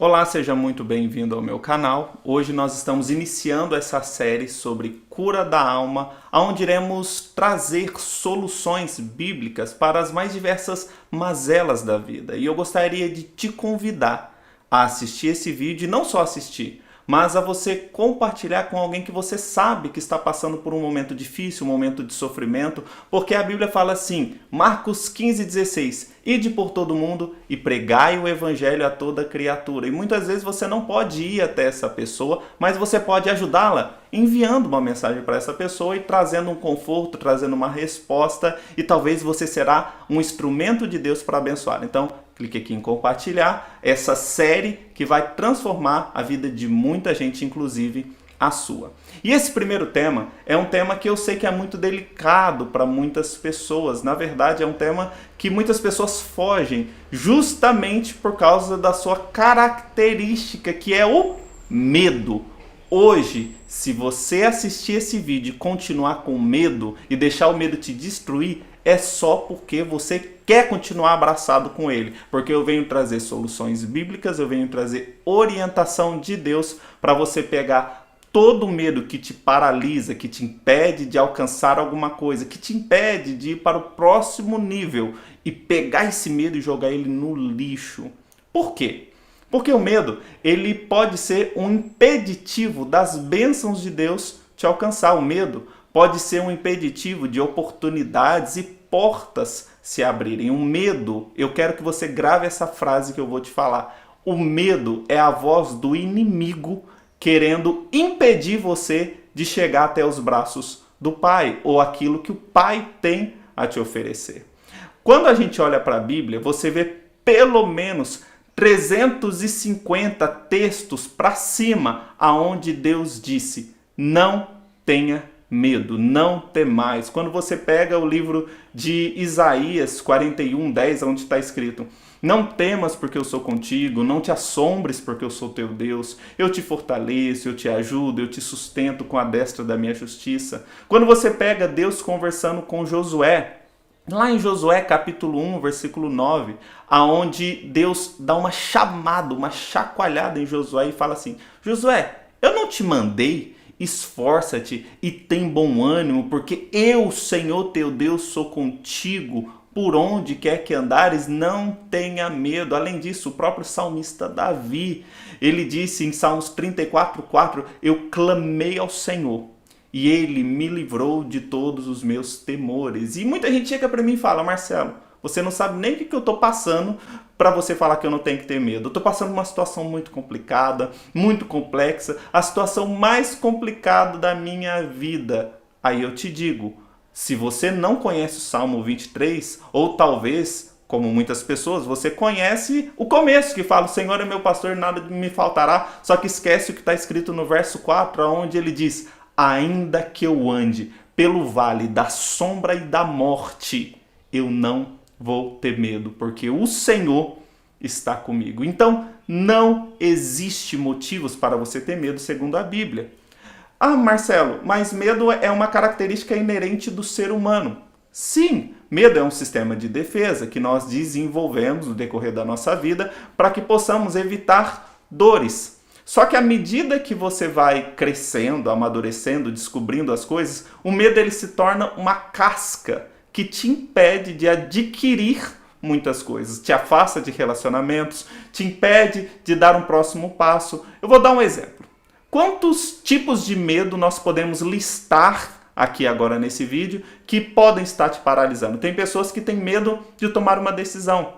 Olá, seja muito bem-vindo ao meu canal. Hoje nós estamos iniciando essa série sobre cura da alma, onde iremos trazer soluções bíblicas para as mais diversas mazelas da vida. E eu gostaria de te convidar a assistir esse vídeo, e não só assistir, mas a você compartilhar com alguém que você sabe que está passando por um momento difícil, um momento de sofrimento, porque a Bíblia fala assim, Marcos 15:16, ide por todo mundo e pregai o evangelho a toda criatura. E muitas vezes você não pode ir até essa pessoa, mas você pode ajudá-la enviando uma mensagem para essa pessoa e trazendo um conforto, trazendo uma resposta, e talvez você será um instrumento de Deus para abençoar. Então, clique aqui em compartilhar essa série que vai transformar a vida de muita gente, inclusive a sua. E esse primeiro tema é um tema que eu sei que é muito delicado para muitas pessoas. Na verdade, é um tema que muitas pessoas fogem justamente por causa da sua característica, que é o medo. Hoje, se você assistir esse vídeo e continuar com medo e deixar o medo te destruir, é só porque você quer continuar abraçado com ele. Porque eu venho trazer soluções bíblicas, eu venho trazer orientação de Deus para você pegar todo o medo que te paralisa, que te impede de alcançar alguma coisa, que te impede de ir para o próximo nível e pegar esse medo e jogar ele no lixo. Por quê? Porque o medo, ele pode ser um impeditivo das bênçãos de Deus te alcançar. O medo pode ser um impeditivo de oportunidades e portas se abrirem. O medo, eu quero que você grave essa frase que eu vou te falar. O medo é a voz do inimigo querendo impedir você de chegar até os braços do Pai, ou aquilo que o Pai tem a te oferecer. Quando a gente olha para a Bíblia, você vê pelo menos 350 textos para cima aonde Deus disse: não tenha medo, não temais. Quando você pega o livro de Isaías 41:10, onde está escrito: não temas porque eu sou contigo, não te assombres porque eu sou teu Deus, eu te fortaleço, eu te ajudo, eu te sustento com a destra da minha justiça. Quando você pega Deus conversando com Josué, lá em Josué capítulo 1, versículo 9, aonde Deus dá uma chamada, uma chacoalhada em Josué e fala assim: Josué, eu não te mandei? Esforça-te e tem bom ânimo, porque eu, Senhor teu Deus, sou contigo. Por onde quer que andares, não tenha medo. Além disso, o próprio salmista Davi, ele disse em Salmos 34:4, eu clamei ao Senhor e ele me livrou de todos os meus temores. E muita gente chega para mim e fala: Marcelo, você não sabe nem o que eu estou passando para você falar que eu não tenho que ter medo. Eu estou passando uma situação muito complicada, muito complexa, a situação mais complicada da minha vida. Aí eu te digo, se você não conhece o Salmo 23, ou talvez, como muitas pessoas, você conhece o começo, que fala: o Senhor é meu pastor, nada me faltará, só que esquece o que está escrito no verso 4, onde ele diz: ainda que eu ande pelo vale da sombra e da morte, eu não vou ter medo, porque o Senhor está comigo. Então, não existe motivos para você ter medo, segundo a Bíblia. Ah, Marcelo, mas medo é uma característica inerente do ser humano. Sim, medo é um sistema de defesa que nós desenvolvemos no decorrer da nossa vida para que possamos evitar dores. Só que à medida que você vai crescendo, amadurecendo, descobrindo as coisas, o medo ele se torna uma casca que te impede de adquirir muitas coisas, te afasta de relacionamentos, te impede de dar um próximo passo. Eu vou dar um exemplo. Quantos tipos de medo nós podemos listar aqui agora nesse vídeo que podem estar te paralisando? Tem pessoas que têm medo de tomar uma decisão,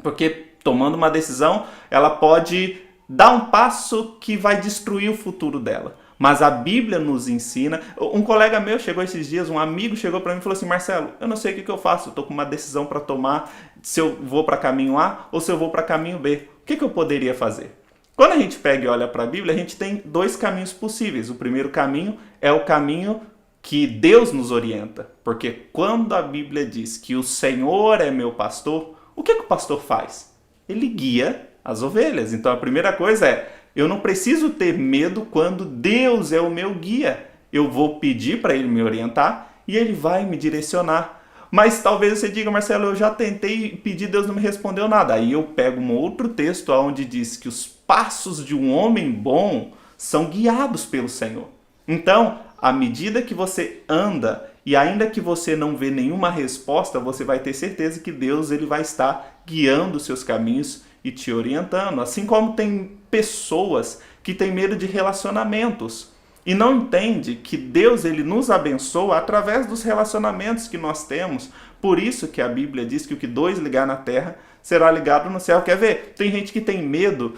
porque tomando uma decisão ela pode dar um passo que vai destruir o futuro dela. Mas a Bíblia nos ensina. Um colega meu chegou esses dias, um amigo chegou para mim e falou assim: Marcelo, eu não sei o que eu faço, eu estou com uma decisão para tomar, se eu vou para caminho A ou se eu vou para caminho B. O que eu poderia fazer? Quando a gente pega e olha para a Bíblia, a gente tem dois caminhos possíveis. O primeiro caminho é o caminho que Deus nos orienta. Porque quando a Bíblia diz que o Senhor é meu pastor, o que o pastor faz? Ele guia as ovelhas. Então a primeira coisa é: eu não preciso ter medo quando Deus é o meu guia. Eu vou pedir para Ele me orientar e Ele vai me direcionar. Mas talvez você diga: Marcelo, eu já tentei pedir, Deus não me respondeu nada. Aí eu pego um outro texto onde diz que os passos de um homem bom são guiados pelo Senhor. Então, à medida que você anda e ainda que você não vê nenhuma resposta, você vai ter certeza que Deus ele vai estar guiando os seus caminhos e te orientando. Assim como tem pessoas que têm medo de relacionamentos e não entende que Deus ele nos abençoa através dos relacionamentos que nós temos. Por isso que a Bíblia diz que o que dois ligar na terra será ligado no céu. Quer ver? Tem gente que tem medo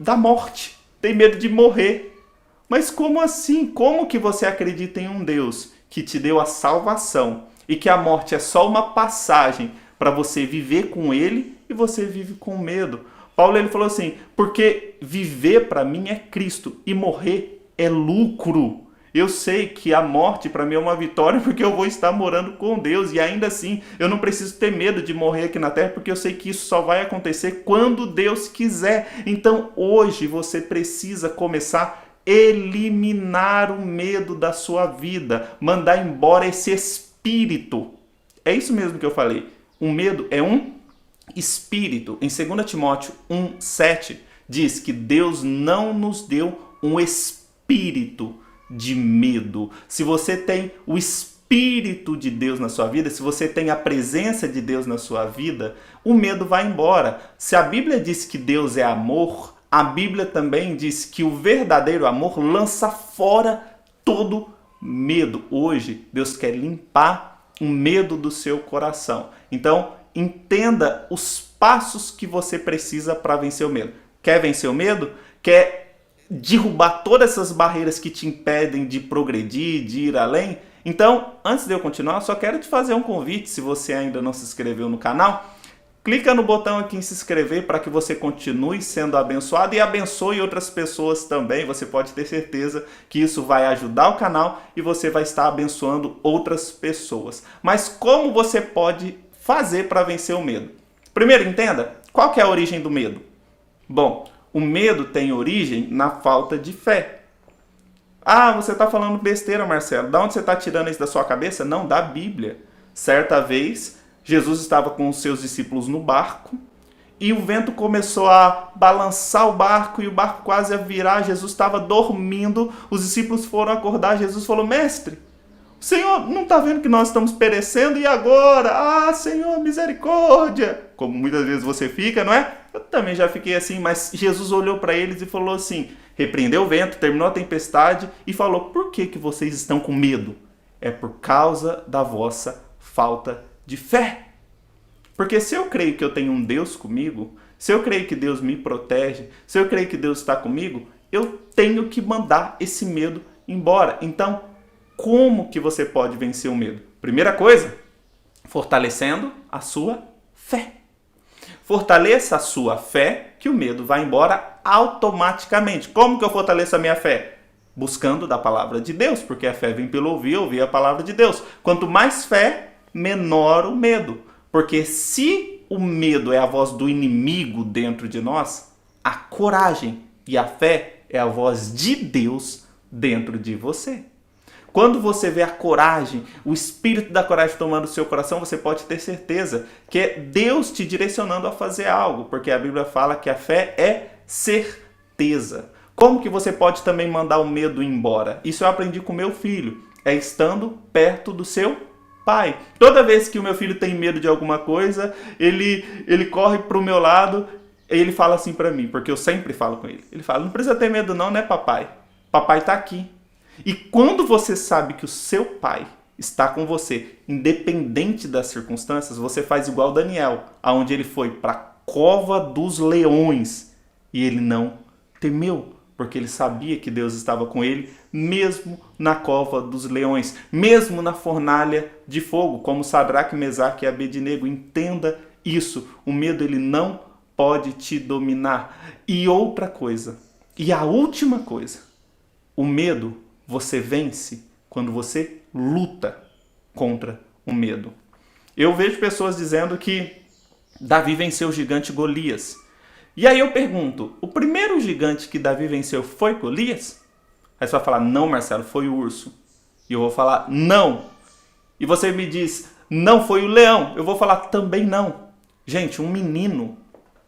da morte, tem medo de morrer. Mas como assim? Como que você acredita em um Deus que te deu a salvação e que a morte é só uma passagem para você viver com Ele e você vive com medo? Paulo ele falou assim, porque viver para mim é Cristo e morrer é lucro. Eu sei que a morte para mim é uma vitória porque eu vou estar morando com Deus e ainda assim eu não preciso ter medo de morrer aqui na terra porque eu sei que isso só vai acontecer quando Deus quiser. Então hoje você precisa começar a eliminar o medo da sua vida, mandar embora esse espírito. É isso mesmo que eu falei. O medo é um espírito. Em 2 Timóteo 1,7 diz que Deus não nos deu um espírito de medo. Se você tem o Espírito de Deus na sua vida, se você tem a presença de Deus na sua vida, o medo vai embora. Se a Bíblia diz que Deus é amor, a Bíblia também diz que o verdadeiro amor lança fora todo medo. Hoje, Deus quer limpar o medo do seu coração. Então, entenda os passos que você precisa para vencer o medo. Quer vencer o medo? Quer derrubar todas essas barreiras que te impedem de progredir, de ir além? Então, antes de eu continuar, só quero te fazer um convite, se você ainda não se inscreveu no canal, clica no botão aqui em se inscrever para que você continue sendo abençoado e abençoe outras pessoas também. Você pode ter certeza que isso vai ajudar o canal e você vai estar abençoando outras pessoas. Mas como você pode fazer para vencer o medo? Primeiro, entenda qual que é a origem do medo. Bom, o medo tem origem na falta de fé. Ah, você está falando besteira, Marcelo. Da onde você está tirando isso da sua cabeça? Não, da Bíblia. Certa vez, Jesus estava com os seus discípulos no barco e o vento começou a balançar o barco e o barco quase a virar. Jesus estava dormindo, os discípulos foram acordar. Jesus falou, mestre, o Senhor não está vendo que nós estamos perecendo e agora? Ah, Senhor, misericórdia! Como muitas vezes você fica, não é? Eu também já fiquei assim, mas Jesus olhou para eles e falou assim, repreendeu o vento, terminou a tempestade e falou, por que vocês estão com medo? É por causa da vossa falta de fé. Porque se eu creio que eu tenho um Deus comigo, se eu creio que Deus me protege, se eu creio que Deus está comigo, eu tenho que mandar esse medo embora. Então, como que você pode vencer o medo? Primeira coisa, fortalecendo a sua fé. Fortaleça a sua fé que o medo vai embora automaticamente. Como que eu fortaleço a minha fé? Buscando da palavra de Deus, porque a fé vem pelo ouvir a palavra de Deus. Quanto mais fé, menor o medo. Porque se o medo é a voz do inimigo dentro de nós, a coragem e a fé é a voz de Deus dentro de você. Quando você vê a coragem, o espírito da coragem tomando o seu coração, você pode ter certeza que é Deus te direcionando a fazer algo, porque a Bíblia fala que a fé é certeza. Como que você pode também mandar o medo embora? Isso eu aprendi com meu filho, é estando perto do seu pai. Toda vez que o meu filho tem medo de alguma coisa, ele corre para o meu lado e ele fala assim para mim, porque eu sempre falo com ele. Ele fala, não precisa ter medo não, né, papai? Papai está aqui. E quando você sabe que o seu pai está com você, independente das circunstâncias, você faz igual Daniel, aonde ele foi para a cova dos leões e ele não temeu, porque ele sabia que Deus estava com ele, mesmo na cova dos leões, mesmo na fornalha de fogo, como Sadraque, Mesaque e Abednego. Entenda isso, o medo ele não pode te dominar. E outra coisa, e a última coisa, o medo você vence quando você luta contra o medo. Eu vejo pessoas dizendo que Davi venceu o gigante Golias. E aí eu pergunto, o primeiro gigante que Davi venceu foi Golias? Aí você vai falar, não, Marcelo, foi o urso. E eu vou falar, não. E você me diz, não, foi o leão. Eu vou falar, também não. Gente, um menino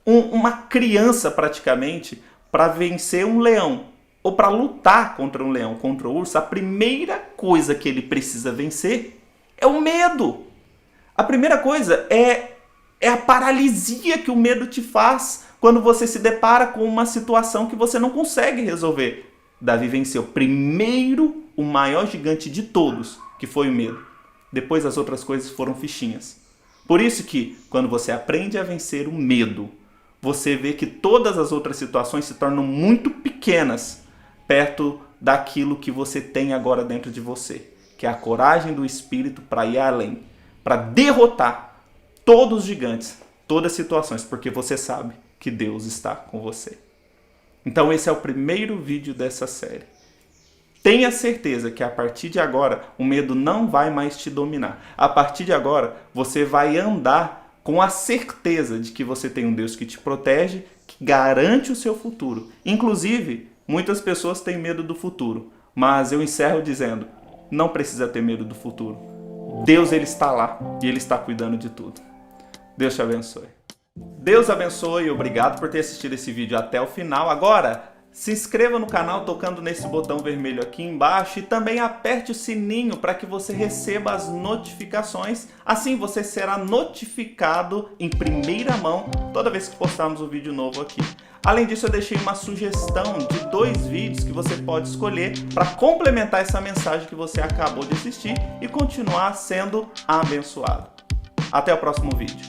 uma criança praticamente para vencer um leão ou para lutar contra um leão, contra o urso, a primeira coisa que ele precisa vencer é o medo. A primeira coisa é a paralisia que o medo te faz quando você se depara com uma situação que você não consegue resolver. Davi venceu primeiro o maior gigante de todos, que foi o medo. Depois as outras coisas foram fichinhas. Por isso que quando você aprende a vencer o medo, você vê que todas as outras situações se tornam muito pequenas perto daquilo que você tem agora dentro de você, que é a coragem do espírito para ir além, para derrotar todos os gigantes, todas as situações, porque você sabe que Deus está com você. Então esse é o primeiro vídeo dessa série. Tenha certeza que a partir de agora o medo não vai mais te dominar. A partir de agora você vai andar com a certeza de que você tem um Deus que te protege, que garante o seu futuro. Inclusive, muitas pessoas têm medo do futuro, mas eu encerro dizendo, não precisa ter medo do futuro. Deus, ele está lá e ele está cuidando de tudo. Deus te abençoe. Deus abençoe e obrigado por ter assistido esse vídeo até o final. Agora, se inscreva no canal tocando nesse botão vermelho aqui embaixo e também aperte o sininho para que você receba as notificações. Assim você será notificado em primeira mão toda vez que postarmos um vídeo novo aqui. Além disso, eu deixei uma sugestão de 2 vídeos que você pode escolher para complementar essa mensagem que você acabou de assistir e continuar sendo abençoado. Até o próximo vídeo.